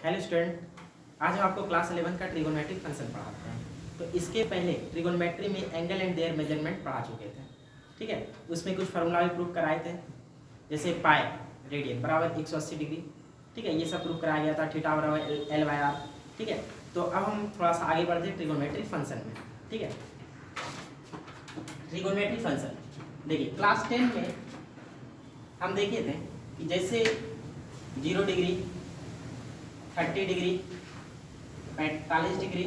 Hello student, आज हम आपको क्लास 11 का ट्रिगोनोमेट्रिक फंक्शन पढ़ाते हैं। तो इसके पहले ट्रिगोनोमेट्री में एंगल एंड देयर मेजरमेंट पढ़ा चुके थे, ठीक है। उसमें कुछ फार्मूला भी प्रूव कराए थे, जैसे पाई रेडियन बराबर 180 डिग्री, ठीक है। ये सब प्रूव कराया गया था, थीटा बराबर L/R, ठीक है। तो अब हम थोड़ा सा आगे बढ़ते हैं ट्रिगोनोमेट्रिक फंक्शन में, ठीक है। ट्रिगोनोमेट्रिक फंक्शन देखिए, क्लास 10 में हम देखे थे कि जैसे 0 degree, 30 degree, 45 degree,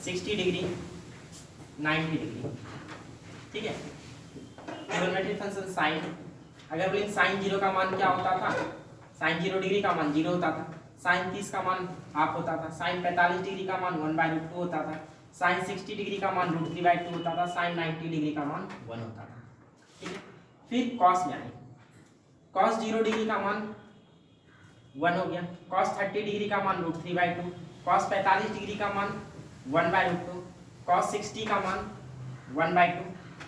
60 degree, 90 degree, ठीक है। ट्रिगोनोमेट्रिक फंक्शन साइन, अगर बोले साइन 0 का मान क्या होता था, साइन 0 डिग्री का मान 0 होता था, साइन 30 का मान हाफ होता था, साइन 45 डिग्री का मान 1/√2 होता था, साइन 60 डिग्री का मान √3/2 होता था, साइन 90 डिग्री का मान 1 होता था, ठीक है। फिर कॉस में आए, कॉस 0 डिग्री का मान 1 हो गया, कॉस 30 डिग्री का मान √3/2, कॉस 45 डिग्री का मान 1/√2, कॉस 60 का मान 1/2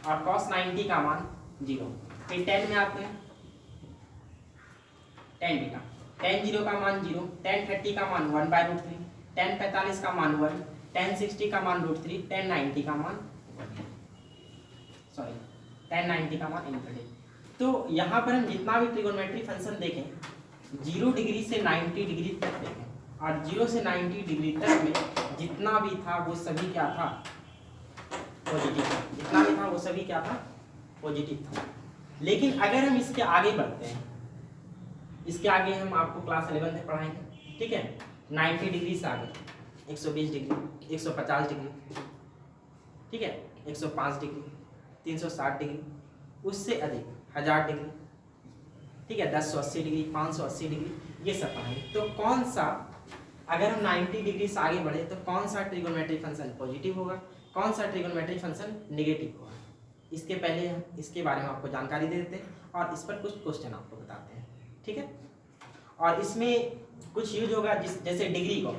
और कॉस 90 का मान 0। फिर 10 में आते हैं, tan थीटा, tan 0 का मान 0, tan 30 का मान 1/√3, tan 45 का मान 1, tan 60 का मान √3, tan 90 का मान tan 90 का मान ∞। तो यहाँ पर हम जितना भी ट्रिगोनोमेट्री फंक्शन देखें, 0 डिग्री से 90 डिग्री तक देखें, और 0 से 90 डिग्री तक में जितना भी था वो सभी क्या था, पॉजिटिव था। जितना भी था वो सभी क्या था, पॉजिटिव था। लेकिन अगर हम इसके आगे बढ़ते हैं, इसके आगे हम आपको क्लास 11 में पढ़ाएंगे, ठीक है। 90 डिग्री से आगे 120 डिग्री, 150 डिग्री, ठीक है, 105 डिग्री, 360 डिग्री, उससे अधिक 1000 डिग्री, ठीक है, 1080 डिग्री, 580 डिग्री, ये सब पढ़ाएंगे। तो कौन सा, अगर हम 90 डिग्री से आगे बढ़े तो कौन सा ट्रिगोनोमेट्रिक फंक्शन पॉजिटिव होगा, कौन सा ट्रिगोनोमेट्रिक फंक्शन नेगेटिव होगा, इसके पहले हम इसके बारे में आपको जानकारी दे देते हैं और इस पर कुछ क्वेश्चन आपको बताते हैं, ठीक है। और इसमें कुछ यूज होगा, जैसे डिग्री को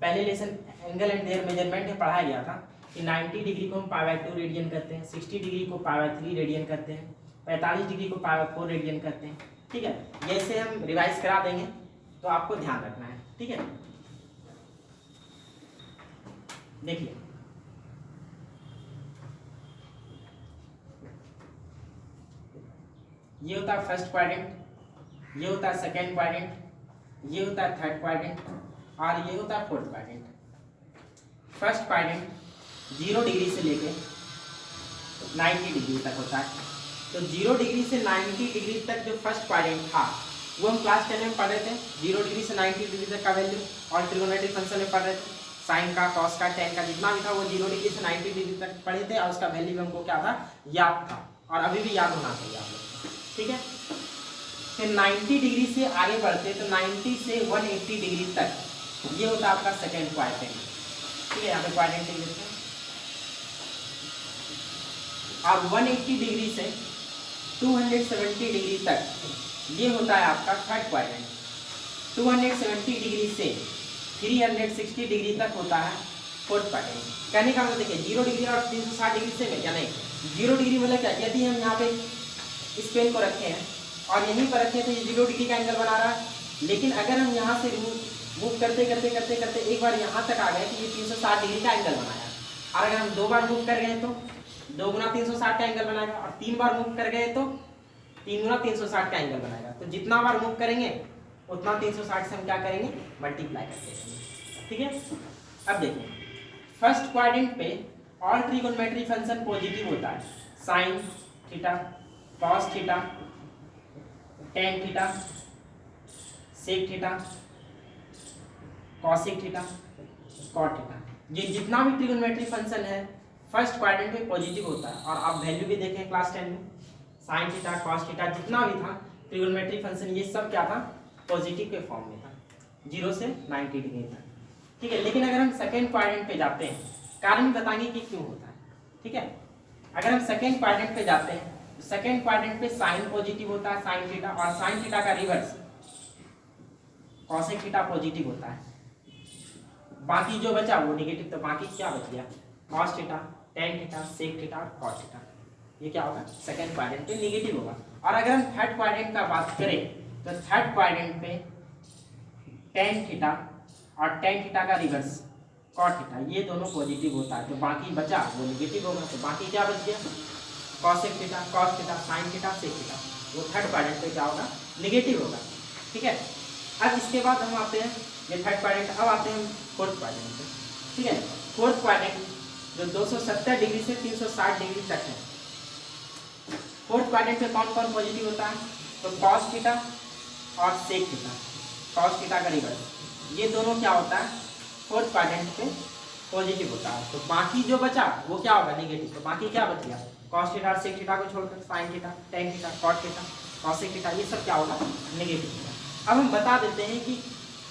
पहले lesson angle and there measurement में पढ़ाया गया था कि 90 डिग्री को हम π/2 रेडियन करते हैं, 60 डिग्री को π/3 रेडियन करते हैं, 45 डिग्री को π/4 रेडियन करते हैं, ठीक है। जैसे हम रिवाइज करा देंगे तो आपको ध्यान रखना है, ठीक है। देखिए, ये होता है फर्स्ट क्वाड्रेंट, ये होता है सेकेंड क्वाड्रेंट, ये होता है थर्ड क्वाड्रेंट और ये होता है fourth quadrant. First quadrant 0 degree से लेके 90 डिग्री तक होता है। तो 0 डिग्री से 90 डिग्री तक जो फर्स्ट क्वाड्रेंट था वो हम क्लास 10 में पढ़ रहे थे। 0 डिग्री से 90 डिग्री तक का वैल्यू और ट्रिगोनोमेट्रिक फंक्शन में पढ़ रहे थे। साइन का, कॉस का, टेन का जितना भी था वो 0 डिग्री से 90 डिग्री तक पढ़े थे और उसका वैल्यू हमको क्या था, याद था, और अभी भी याद होना चाहिए आप लोग को, ठीक है। फिर 90 डिग्री से आगे बढ़ते तो 90 से 180 डिग्री तक ये होता है आपका सेकेंड क्वाड्रेंट, ठीक है। यहाँ पे क्वाड्रेंट लिख देते हैं। और 180 डिग्री से 270 डिग्री तक ये होता है आपका थर्ड क्वाड्रेंट। 270 डिग्री से 360 डिग्री तक होता है फोर्थ क्वाड्रेंट। कहने का मतलब देखिए, 0 डिग्री और 360 डिग्री से या नहीं, 0 डिग्री मतलब क्या, यदि हम यहाँ पे इस पेन को रखे हैं और यहीं पर रखे तो ये 0 डिग्री का एंगल बना रहा है। लेकिन अगर हम यहाँ से मूव करते करते करते करते एक बार यहाँ तक आ गए तो ये 360 डिग्री का एंगल बनाया। और अगर हम 2 बार मूव कर गए तो 2 गुना 360 का एंगल बनाएगा, और 3 बार मूव कर गए तो 3 गुना 360 का एंगल बनाएगा। तो जितना बार मूव करेंगे उतना 360 से हम क्या करेंगे, मल्टीप्लाई करते रहेंगे, ठीक है। अब देखिए, फर्स्ट क्वाड्रेंट पे ऑल ट्रिगोनोमेट्री फंक्शन पॉजिटिव होता है। Sine theta, cos theta, tan theta, sec theta, cosec theta, cot theta, ये जितना भी ट्रिगोनोमेट्री फंक्शन है फर्स्ट क्वाड्रेंट में पॉजिटिव होता है। और आप वैल्यू भी देखें क्लास 10 में, साइन थीटा, कॉस थीटा जितना भी था ट्रिगोनोमेट्री फंक्शन, ये सब क्या था, पॉजिटिव के फॉर्म में था, 0 से 90 डिग्री तक, ठीक है। लेकिन अगर हम सेकेंड क्वाड्रेंट पे जाते हैं, कारण बताएंगे कि क्यों होता है, ठीक है। अगर हम सेकेंड क्वाड्रेंट पे जाते हैं, सेकेंड क्वाड्रेंट पे साइन पॉजिटिव होता है, साइन थीटा, और साइन थीटा का रिवर्स कॉसेक थीटा पॉजिटिव होता है। बाकी जो बचा वो नेगेटिव। तो बाकी क्या बच गया, cos theta, tan theta, sec theta, cot theta, ये क्या होगा, सेकेंड क्वाड्रेंट पे नेगेटिव होगा। और अगर हम थर्ड क्वाड्रेंट का बात करें तो थर्ड क्वाड्रेंट पे टेन थीटा और टेन थीटा का रिवर्स कॉट थीटा, ये दोनों पॉजिटिव होता है, तो बाकी बचा वो निगेटिव होगा। तो बाकी क्या बच गया, cosec theta, cos theta, sine theta, sec theta, वो थर्ड क्वाड्रेंट पे क्या होगा, निगेटिव होगा। ठीक है, अब इसके बाद हम आते हैं, ये थर्ड क्वाड्रेंट, अब आते हैं फोर्थ क्वाड्रेंट पे। ठीक है, फोर्थ क्वाड्रेंट जो 270 डिग्री से 360 डिग्री तक है, फोर्थ क्वाड्रेंट पे कौन कौन पॉजिटिव होता है, तो कॉस थीटा और सेक थीटा, कॉस थीटा का रिवर्स, ये दोनों क्या होता है, फोर्थ क्वाड्रेंट पे पॉजिटिव होता है। तो बाकी जो बचा वो क्या होगा, निगेटिव। तो बाकी क्या बच गया, कॉस थीटा और सेक थीटा को छोड़कर sine theta, tan theta, cot theta, cosec theta, ये सब क्या होगा, निगेटिव होगा। अब हम बता देते हैं कि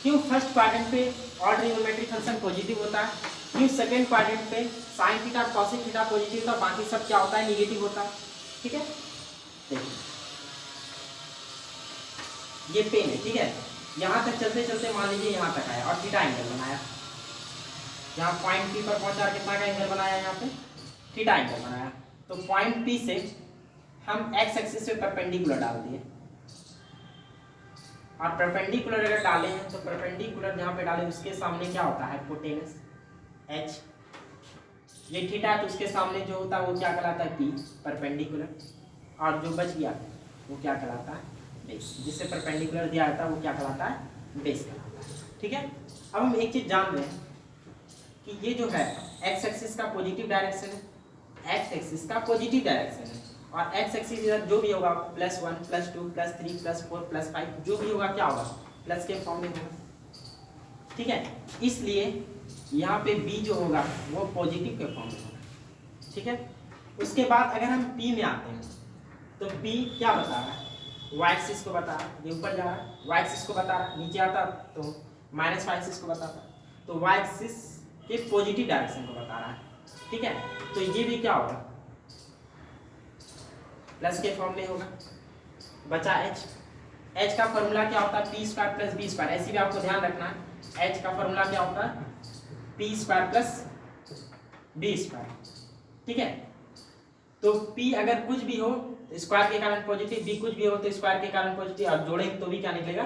क्यों फर्स्ट क्वाड्रेंट पे ऑड ट्रिग्नोमेट्रिक फंक्शन पॉजिटिव होता है, क्यों सेकंड क्वाड्रेंट पे साइन थीटा और कॉसेक थीटा पॉजिटिव होता है, बाकी सब क्या होता है, निगेटिव होता है। ठीक है, देखिए ये पेन है। ठीक है, यहाँ तक चलते चलते मान लीजिए यहाँ तक आया और थीटा एंगल बनाया, यहाँ पॉइंट पी पर पहुंचा कितना का एंगल बनाया, यहाँ पे थीटा एंगल बनाया। तो पॉइंट पी से हम एक्स एक्सिस पे परपेंडिकुलर डाल दिए, और परपेंडिकुलर अगर डाले हैं तो परपेंडिकुलर जहाँ पे डाले उसके सामने क्या होता है, हाइपोटेनस एच, ये थीटा है तो उसके सामने जो होता है वो क्या कहलाता है, पी परपेंडिकुलर, और जो बच गया वो क्या कहलाता है, बेस, जिससे परपेंडिकुलर दिया जाता है वो क्या कहलाता है, बेस कहलाता है। ठीक है, अब हम एक चीज जान रहे हैं कि ये जो है एक्स एक्सिस का पॉजिटिव डायरेक्शन है, एक्स एक्सिस का पॉजिटिव डायरेक्शन है, और एक्स एक्सिस इधर जो भी होगा +1 +2 +3 +4 +5 जो भी होगा क्या होगा, प्लस के फॉर्म में होगा। ठीक है, इसलिए यहाँ पे b जो होगा वो पॉजिटिव के फॉर्म में होगा। ठीक है, उसके बाद अगर हम p में आते हैं तो p क्या बता रहा है, y एक्सिस को बता रहा है, ये ऊपर जा रहा है, y एक्सिस को बता रहा है, नीचे आता तो -y एक्सिस को बताता, तो y एक्सिस के पॉजिटिव डायरेक्शन को बता रहा है। ठीक है, तो ये भी क्या होगा, प्लस के फॉर्म में होगा। बचा h का फॉर्मूला क्या होता है, p² + b², ऐसी भी आपको ध्यान रखना है, h का फॉर्मूला क्या होता है, p² + b²। ठीक है, तो p अगर कुछ भी हो तो स्क्वायर के कारण पॉजिटिव, b कुछ भी हो तो स्क्वायर के कारण पॉजिटिव, और जोड़ेंगे तो भी क्या निकलेगा,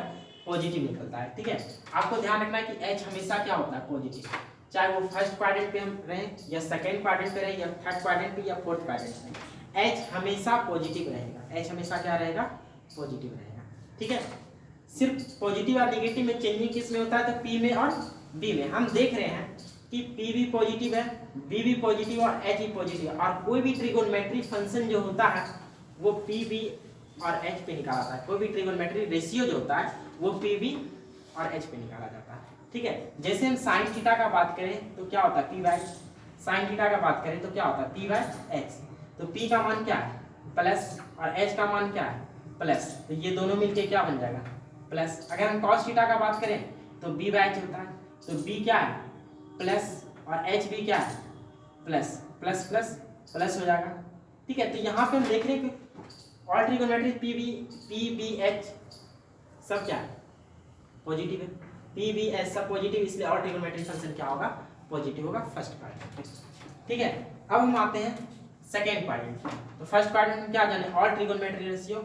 पॉजिटिव निकलता है। ठीक है, आपको ध्यान रखना है कि h हमेशा क्या होता है, पॉजिटिव, चाहे वो फर्स्ट क्वाड्रेंट पे हम रहें या सेकंड क्वाड्रेंट पे रहें या थर्ड क्वाड्रेंट पे या फोर्थ क्वाड्रेंट पे, h हमेशा पॉजिटिव रहेगा, h हमेशा क्या रहेगा, पॉजिटिव रहेगा। ठीक है, सिर्फ पॉजिटिव और नेगेटिव में चेंजिंग किस में होता है, तो p में और b में। हम देख रहे हैं कि p भी पॉजिटिव है, b भी पॉजिटिव और h भी पॉजिटिव है, और कोई भी ट्रिगोनोमेट्रिक फंक्शन जो होता है वो p b और h पे निकाला जाता है, कोई भी ट्रिगोनोमेट्रिक रेशियो जो होता है वो p b और h पे निकाला जाता है। ठीक है, जैसे हम साइन थीटा का बात करें तो क्या होता है, p/, साइन थीटा का बात करें तो क्या होता है, p/x, तो p का मान क्या है, प्लस, और h का मान क्या है, प्लस, तो ये दोनों मिलके क्या बन जाएगा, प्लस। अगर हम cos थीटा का बात करें तो b/h होता है, तो b क्या है, प्लस, और h भी क्या है, प्लस, प्लस प्लस प्लस हो जाएगा। ठीक है, तो यहाँ पे हम देख रहे हैं कि ऑल ट्रिगोनोमेट्रिक p/b/h सब क्या है, पॉजिटिव है, p/b/h सब पॉजिटिव, इसलिए ऑल ट्रिगोनोमेट्रिक फंक्शन क्या होगा, पॉजिटिव होगा फर्स्ट क्वाड्रेंट। ठीक है, अब हम आते हैं सेकेंड क्वाड्रेंट। तो फर्स्ट क्वाड्रेंट में क्या जाने, ऑल ट्रिगोनोमेट्रिक रेशियो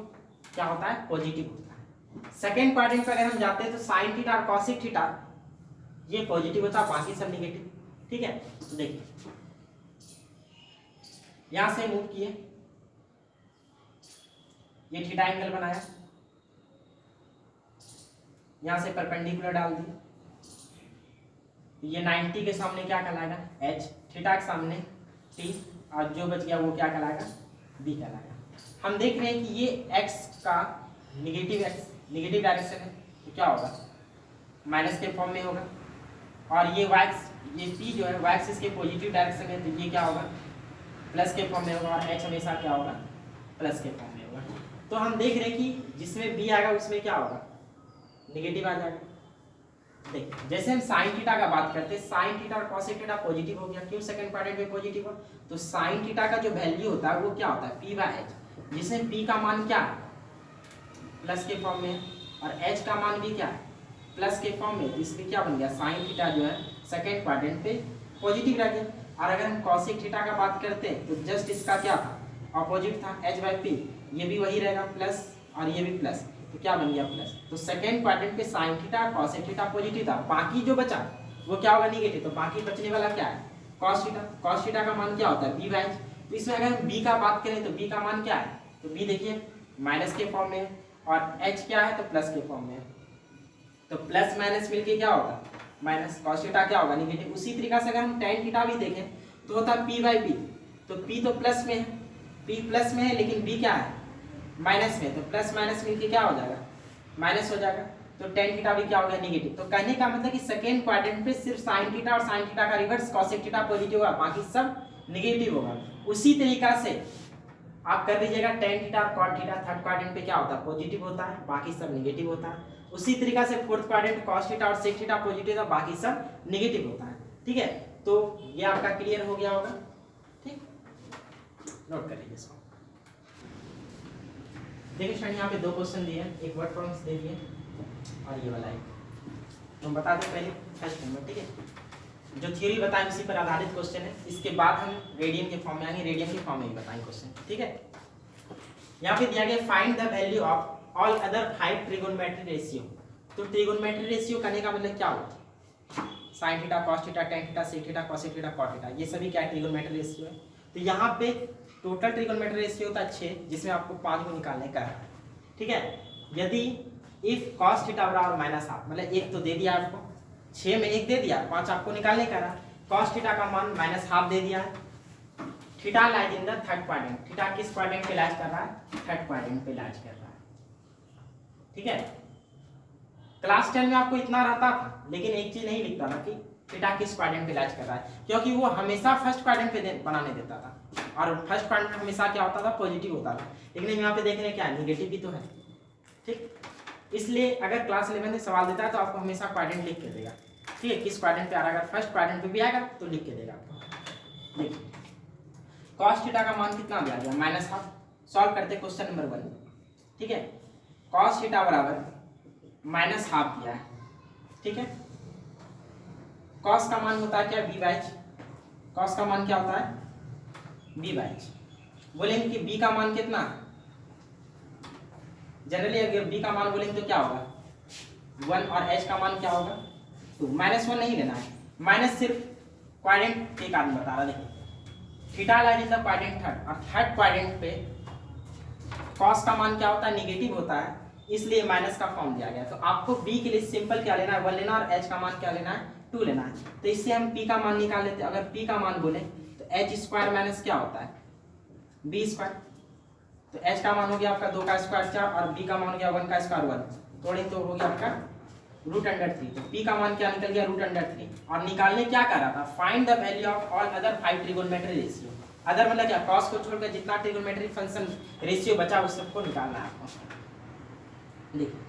क्या होता है, पॉजिटिव होता है। सेकेंड क्वाड्रेंट पे अगर हम जाते हैं तो साइन थीटा और कॉसेक थीटा ये पॉजिटिव होता है, बाकी सब नेगेटिव। ठीक है, तो देखिए यहां से मूव किए, ये थीटा एंगल बनाया, यहां से परपेंडिकुलर डाल दिए, ये 90 के सामने क्या कहलाएगा, h, थीटा के सामने t, और जो बच गया वो क्या कहलाएगा, b कहलाएगा। हम देख रहे हैं कि ये x का नेगेटिव डायरेक्शन है, तो क्या होगा, माइनस के फॉर्म में होगा, और ये p जो है y एक्सिस के पॉजिटिव डायरेक्शन है, तो ये क्या होगा, प्लस के फॉर्म में होगा, और h हमेशा क्या होगा, प्लस के फॉर्म में होगा। तो हम देख रहे हैं कि जिसमें b आएगा उसमें क्या होगा, नेगेटिव आ जाएगा। देखिए जैसे हम साइन थीटा का बात करते हैं, साइन थीटा और कॉसेक थीटा पॉजिटिव हो गया, क्यों सेकंड क्वाड्रेंट में पॉजिटिव हो, तो साइन थीटा का जो वैल्यू होता है वो क्या होता है, p/h, जिसमें p का मान क्या है, प्लस के फॉर्म में, और h का मान भी क्या है, प्लस के फॉर्म में, इसलिए क्या बन गया, साइन थीटा जो है सेकंड क्वाड्रेंट पे पॉजिटिव रह गया। और अगर हम कॉसेक थीटा का बात करते हैं तो जस्ट इसका क्या था, अपोजिट था, h/p, ये भी वही रहेगा प्लस और ये भी प्लस, तो क्या बन गया प्लस। तो सेकेंड क्वाड्रेंट पे sine theta cosec theta positive था, बाकी जो बचा वो क्या होगा निगेटिव। तो बाकी बचने वाला क्या है कॉस थीटा। कॉस थीटा का मान क्या होता है बी बाई एच। तो इसमें अगर हम बी का बात करें तो बी का मान क्या है, तो बी देखिए माइनस के फॉर्म में है और एच क्या है तो प्लस के फॉर्म में है। तो प्लस माइनस मिलके क्या होगा माइनस, कॉस थीटा क्या होगा निगेटिव। उसी तरीका से अगर हम टेन थीटा भी देखें तो होता है पी बाई बी। तो पी तो प्लस में है, पी प्लस में है लेकिन बी क्या है माइनस में, तो प्लस माइनस मिलके क्या हो जाएगा माइनस हो जाएगा। तो टेन थीटा भी क्या हो गया निगेटिव। तो कहने का मतलब कि सेकेंड क्वाड्रेंट पे सिर्फ साइन थीटा और साइन थीटा का रिवर्स कॉसेक थीटा पॉजिटिव होगा, बाकी सब निगेटिव होगा। उसी तरीका से आप कर दीजिएगा टेन थीटा और कॉट थीटा थर्ड क्वाड्रेंट पे क्या होता है पॉजिटिव होता है, बाकी सब निगेटिव होता है। उसी तरीका से फोर्थ क्वाड्रेंट कॉस थीटा और सेक थीटा पॉजिटिव होता है, बाकी सब निगेटिव होता है। ठीक है, तो ये आपका क्लियर हो गया होगा। ठीक, नोट कर लीजिए इसको। देखिए स्टूडेंट यहाँ पे दो क्वेश्चन दिए हैं, एक वर्ड प्रॉब्लम्स दे दिए और ये वाला एक। तो बता दें पहले फर्स्ट नंबर। ठीक है, जो थ्योरी बताएं उसी पर आधारित क्वेश्चन है, इसके बाद हम रेडियन के फॉर्म में आएंगे, रेडियन के फॉर्म में ही बताएंगे क्वेश्चन। ठीक है, यहाँ पे दिया गया find the value of all other 5 trigonometric ratio. तो ट्रिगोनोमेट्रिक रेशियो करने का मतलब क्या होगा sine theta cos theta tan theta sec theta cosec theta cot theta, ये सभी क्या ट्रिगोनोमेट्रिक रेशियो है। तो यहाँ पे टोटल ट्रिगोनोमेट्रिक रेशियो होता है 6, जिसमें आपको 5 को निकालने का है। ठीक है, यदि इफ कॉस थीटा बराबर माइनस हाफ, मतलब एक तो दे दिया आपको 6 में एक दे दिया, 5 आपको निकालने का है। कॉस थीटा का मान माइनस हाफ दे दिया है। Theta lies in the third quadrant, theta किस क्वाड्रेंट पे लाइज कर रहा है थर्ड क्वाड्रेंट पे लाइज कर रहा है। ठीक है, क्लास 10 में आपको इतना रहता था, लेकिन एक चीज नहीं लिखता था कि थीटा किस क्वाड्रेंट पे लाइज कर रहा है, क्योंकि वो हमेशा फर्स्ट क्वाड्रेंट पे बनाने देता था और फर्स्ट क्वाड्रेंट हमेशा क्या होता था पॉजिटिव होता था। लेकिन यहाँ पे देखने क्या निगेटिव भी तो है। ठीक, इसलिए अगर क्लास 11 में सवाल देता है तो आपको हमेशा क्वाड्रेंट लिख के देगा। ठीक है, किस क्वाड्रेंट पे आ रहा है, अगर फर्स्ट क्वाड्रेंट पे भी आएगा तो लिख के देगा आपको। देखिए कॉस थीटा का मान कितना दिया गया माइनस हाफ। सॉल्व करते क्वेश्चन नंबर 1। ठीक है, कॉस थीटा बराबर माइनस हाफ दिया है। ठीक है, कॉस का मान होता है क्या बी बाई एच। कॉस का मान क्या होता है बी बाई एच। बोलेंगे कि बी का मान कितना, जनरली अगर बी का मान बोलेंगे तो क्या होगा 1 और एच का मान क्या होगा 2। -1 नहीं लेना है, माइनस सिर्फ क्वाड्रेंट एक आदमी बता रहा। देखिए theta lies in the quadrant third, और थर्ड क्वाड्रेंट पे कॉस का मान क्या होता है निगेटिव होता है, इसलिए माइनस का फॉर्म दिया गया। तो आपको बी के लिए सिंपल क्या लेना है 1 लेना, और एच का मान क्या लेना है 2 लेना है। तो इससे हम पी का मान निकाल लेते हैं। अगर पी का मान बोले तो एच स्क्वायर माइनस क्या होता है बी स्क्वायर। तो एच का मान हो गया आपका 2 का स्क्वायर 4 और बी का मान हो गया 1 का स्क्वायर 1, थोड़े तो हो गया आपका √3। तो पी का मान क्या निकल गया √3। और निकालने क्या कर रहा था find the value of all other 5 trigonometric ratio. Other मतलब क्या कॉस को छोड़कर जितना ट्रिगोनोमेट्रिक फंक्शन रेशियो बचा उस सबको निकालना है आपको। देखिए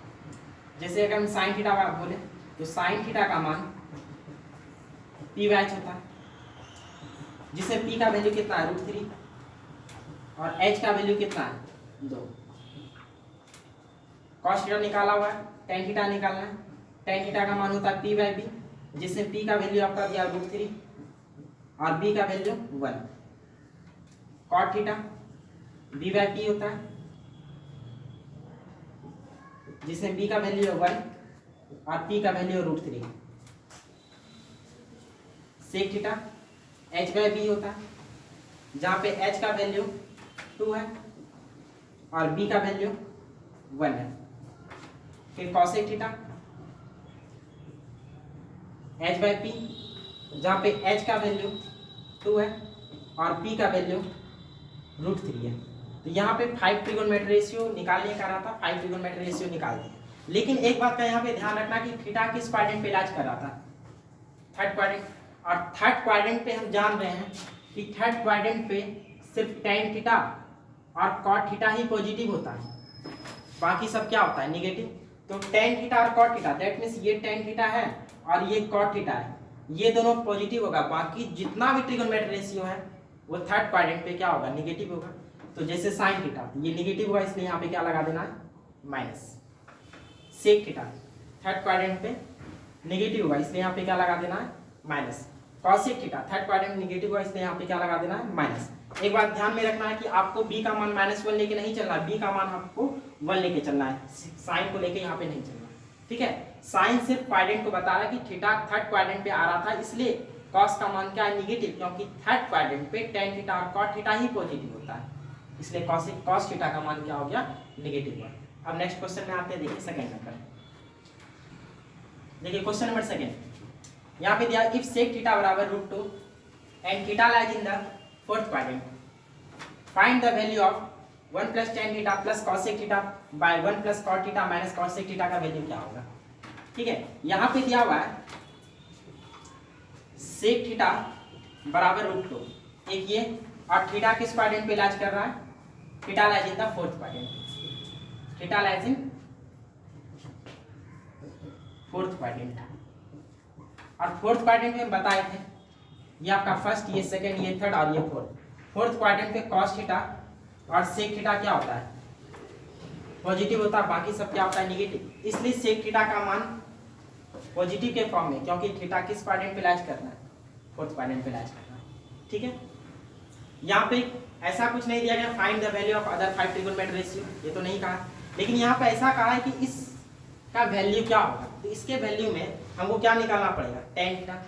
जैसे अगर हम साइन थीटा का बोले तो साइन थीटा का मान पी बाई एच होता है, जिसे पी का वैल्यू कितना है √3 और एच का वैल्यू कितना है 2। कॉस थीटा निकाला हुआ है, टेन थीटा निकालना है। टेन थीटा का मान होता है पी बाई बी, जिससे पी का वैल्यू आपका दिया √3 और बी का value 1। Cot theta b by p होता है, जिसमें बी का वैल्यू 1 और पी का value √3। Sec theta h by b होता है, जहाँ पे एच का वैल्यू 2 है और बी का वैल्यू 1 है। फिर cosec theta h by P, जहाँ पे एच का वैल्यू 2 है और पी का वैल्यू √3 है। तो यहाँ पे 5 ट्रिगोनोमेट्रिक रेशियो निकालने का रहा था, 5 ट्रिगोनोमेट्रिक रेशियो निकाल दिया। लेकिन एक बात का यहाँ पे ध्यान रखना कि थीटा किस क्वाड्रेंट पे इलाज कर रहा था थर्ड क्वाड्रेंट। और थर्ड क्वाड्रेंट पे हम जान रहे हैं कि थर्ड क्वाड्रेंट पे सिर्फ टेन थीटा और कॉट थीटा ही पॉजिटिव होता है, बाकी सब क्या होता है निगेटिव। तो टेन थीटा और कॉट थीटा दैट मीन्स ये टेन थीटा है और ये कॉट थीटा है, ये दोनों पॉजिटिव होगा। बाकी जितना भी ट्रिगोनोमेट्रिक रेशियो है वो थर्ड क्वाड्रेंट पे क्या होगा निगेटिव होगा। तो जैसे साइन थीटा ये निगेटिव होगा, इसलिए यहाँ पे क्या लगा देना है minus. Sec theta third quadrant पे निगेटिव होगा, इसलिए यहाँ पे क्या लगा देना है minus. Cosec theta third quadrant negative होगा, इसलिए यहाँ पे क्या लगा देना है माइनस। एक बात ध्यान में रखना है कि आपको बी का मान -1 लेके नहीं चलना, बी का मान आपको 1 लेके चलना है, साइन को लेके यहाँ पे नहीं चलना, ठीक है। साइन सिर्फ क्वाड्रेंट को बता रहा है कि थीटा थर्ड क्वाड्रेंट पे आ रहा था, इसलिए कॉस का मान क्या है, नेगेटिव, क्योंकि थर्ड क्वाड्रेंट पे टेन थीटा और कॉट थीटा ही पॉजिटिव होता है, इसलिए कॉस थीटा का मान क्या हो गया, नेगेटिव हुआ। अब नेक्स्ट क्वेश्चन में आते हैं, देखिए सेकंड नंबर, देखिए क्वेश्चन नंबर सेकंड। यहाँ पे दिया इफ सेक थीटा बराबर √2 and theta lies in the fourth quadrant, find the value of 1 + tan theta plus cosec theta by 1 + cot theta minus cosec theta का वैल्यू क्या होगा, ठीक है। यहाँ पे दिया हुआ है सेक थीटा बराबर √2, एक ये, और थीटा किस क्वाड्रेंट पे इलाज कर रहा है, theta lies in the fourth quadrant, theta lies in fourth quadrant, और फोर्थ क्वाड्रेंट में बताए थे ये आपका फर्स्ट, ये सेकंड, ये थर्ड और ये फोर्थ क्वाड्रेंट पे cos थीटा और सेक थीटा क्या होता है, पॉजिटिव होता है, बाकी सब क्या होता है, नेगेटिव, इसलिए सेक थीटा का मान पॉजिटिव के फॉर्म में, क्योंकि थीटा किस क्वाड्रेंट पे इलाज करना है, फोर्थ क्वाड्रेंट पे इलाज करना है, ठीक है। यहाँ पे ऐसा कुछ नहीं दिया गया find the value of other 5 trigonometric ratio, ये तो नहीं कहा, लेकिन यहाँ पे ऐसा कहा है कि इसका वैल्यू क्या होगा, तो इसके वैल्यू में हमको क्या निकालना पड़ेगा, tan theta,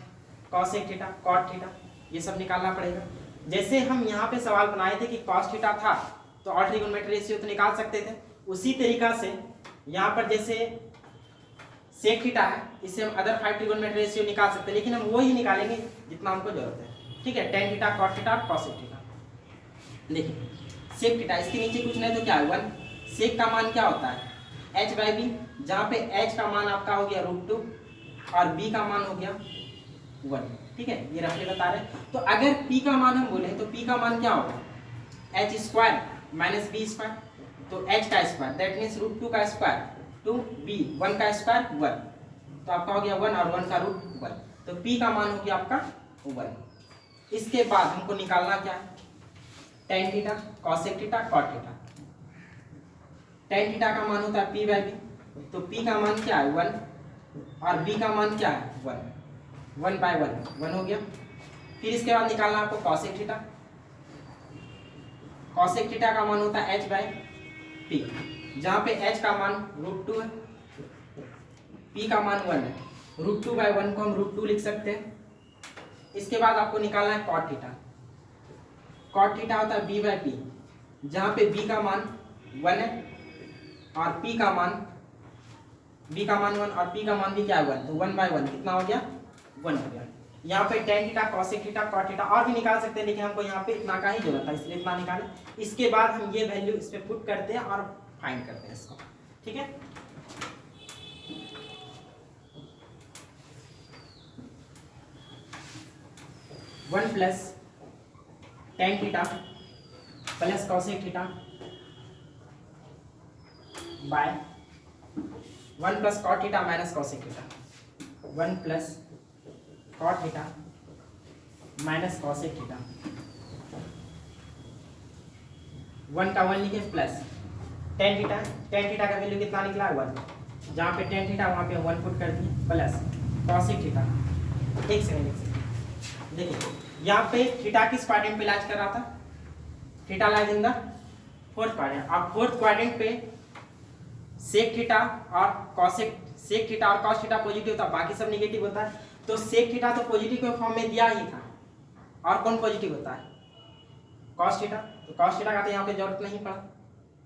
cosec theta, cot theta, ये सब निकालना पड़ेगा। जैसे हम यहाँ पे सवाल बनाए थे कि cos थीटा था तो ऑड ट्रिगोनोमेट्रिक रेशियो तो निकाल सकते थे, उसी तरीका से यहाँ पर जैसे सेक थीटा है, इससे हम अदर 5 ट्रिगोनोमेट्रिक रेशियो निकाल सकते हैं, लेकिन हम वो ही निकालेंगे जितना हमको जरूरत है, ठीक है। tan थीटा, cot थीटा और cosec थीटा। देखिए सेक थीटा, इसके नीचे कुछ नहीं तो क्या है 1, सेक का मान क्या होता है h/b, जहाँ पे h का मान आपका हो गया √2 और b का मान हो गया 1, ठीक है, ये रफली बता रहे हैं। तो अगर p का मान हम बोले तो p का मान क्या होगा, h² माइनस b², तो h का स्क्वायर दैट मीन्स √2 का स्क्वायर टू b, 1 का स्क्वायर 1, तो आपका हो गया 1 और 1 का √1, तो p का मान हो गया आपका 1। इसके बाद हमको निकालना क्या है, tan theta, cosec theta, cot theta. tan theta का मान होता है p/b, तो p का मान क्या है 1 और b का मान क्या है 1, 1/1 हो गया। फिर इसके बाद निकालना आपको cosec थीटा, cosec थीटा का मान होता है h/p, जहाँ पे h का मान √2 है, p का मान 1 है, √2/1 को हम √2 लिख सकते हैं। इसके बाद आपको निकालना है cot थीटा, cot थीटा होता है b/p, जहाँ पे b का मान 1 है और p का मान 1 और p का मान भी क्या है 1, तो 1/1 कितना हो गया 1 हो गया। यहाँ पे tan theta, cosec theta, cot theta और भी निकाल सकते हैं, लेकिन हमको यहाँ पे इतना का ही जरूरत है, इसलिए इतना निकालें। इसके बाद हम ये वैल्यू इस पे पुट करते हैं और फाइंड करते हैं इसको, ठीक है। One plus tan theta plus cosec theta by 1 + cot theta minus cosec theta, 1 + cot theta minus cosec theta, 1 का 1 लिखे प्लस tan थीटा का वैल्यू कितना निकला 1, जहाँ पे tan थीटा वहाँ पे 1 पुट कर दिए, प्लस cosec थीटा। एक सेकंड देखिए, यहाँ पे थीटा किस क्वाड्रेंट पे इलाज कर रहा था, theta lies in the fourth quadrant. अब फोर्थ क्वाड्रेंट पे सेक थीटा और सेक थीटा और cos थीटा पॉजिटिव होता है, बाकी सब नेगेटिव होता है, तो सेक थीटा तो पॉजिटिव के फॉर्म में दिया ही था, और कौन पॉजिटिव होता है cos थीटा, तो cos थीटा का तो यहाँ पे जरूरत नहीं पड़ा,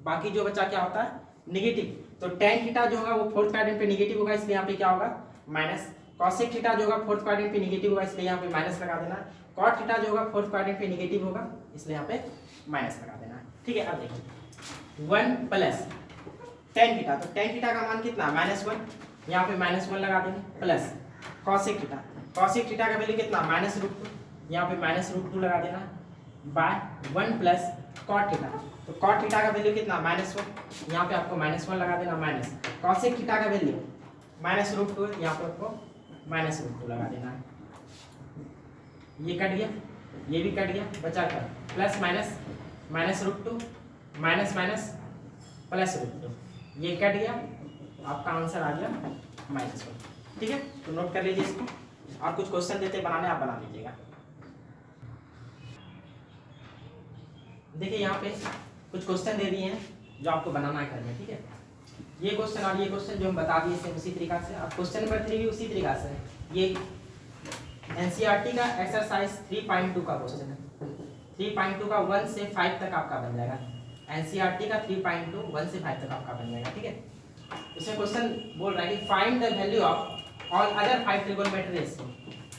बाकी जो बचा क्या होता है नेगेटिव, तो tan थीटा जो होगा वो फोर्थ क्वाड्रेंट पे नेगेटिव होगा, इसलिए यहाँ पे क्या होगा माइनस, cosec थीटा जो होगा फोर्थ क्वाड्रेंट पे नेगेटिव होगा, इसलिए यहाँ पे माइनस लगा देना, cot थीटा जो होगा फोर्थ क्वाड्रेंट पे नेगेटिव होगा, इसलिए यहाँ पे माइनस लगा देना, ठीक है। अब देखिए 1 + tan थीटा, तो tan थीटा का मान कितना -1, यहाँ पे -1 लगा देंगे, प्लस cosec थीटा का वैल्यू कितना -√2, यहाँ पे -√2 लगा देना, बाय 1 + cot थीटा, तो cot थीटा का वैल्यू कितना -1, यहाँ पे आपको -1 लगा देना, माइनस cosec थीटा का वैल्यू -√2, यहाँ पे आपको -√2 लगा देना है। ये कट गया, ये भी कट गया, बचा क्या प्लस माइनस -√2 माइनस माइनस +√2, ये कट गया, आपका आंसर आ गया -1, ठीक है। तो नोट कर लीजिए इसको, और कुछ क्वेश्चन देते बनाने, आप बना लीजिएगा। देखिए यहाँ पे कुछ क्वेश्चन दे दिए हैं, जो आपको बनाना है घर में, ठीक है। ये क्वेश्चन और ये क्वेश्चन जो हम बता दिए सेम उसी तरीका से। अब क्वेश्चन नंबर 3 भी उसी तरीका से है। ये एनसीईआरटी का एक्सरसाइज 3.2 का क्वेश्चन है। 3.2 का 1 से 5 तक आपका बन जाएगा। एनसीईआरटी का 3.2 1 से 5 तक आपका बन जाएगा, ठीक है। इसमें क्वेश्चन बोल रहा है कि find the value of all other 5 trigonometry ratio.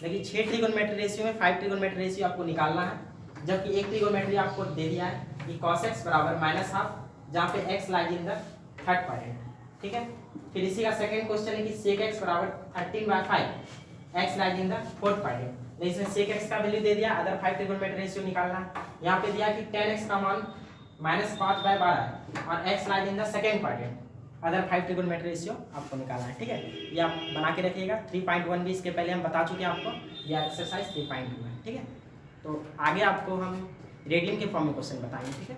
देखिए 6 ट्रिगोनोमेट्री रेशियो में 5 ट्रिगोनोमेट्री रेशियो आपको निकालना है, जबकि एक ट्रिगोनोमेट्री आपको दे दिया है कि cos x बराबर -12, जहाँ पे x lies in the third quadrant, ठीक है। फिर इसी का सेकंड क्वेश्चन है कि sec x बराबर 13/5, x lies in the fourth quadrant. इसमें sec x का वैल्यू दे दिया, अदर 5 ट्रिगोनोमेट्री रेशियो निकालना है। यहाँ पे दिया कि tan x का मान -5/12 है और x lies in the second quadrant. Other 5 trigonometry ratio आपको निकालना है, ठीक है। ये आप बना के रखिएगा। 3.1 भी इसके पहले हम बता चुके हैं आपको, यह एक्सरसाइज 3.2 है, ठीक है। तो आगे आपको हम रेडियन के फॉर्म में क्वेश्चन बताएंगे, ठीक है।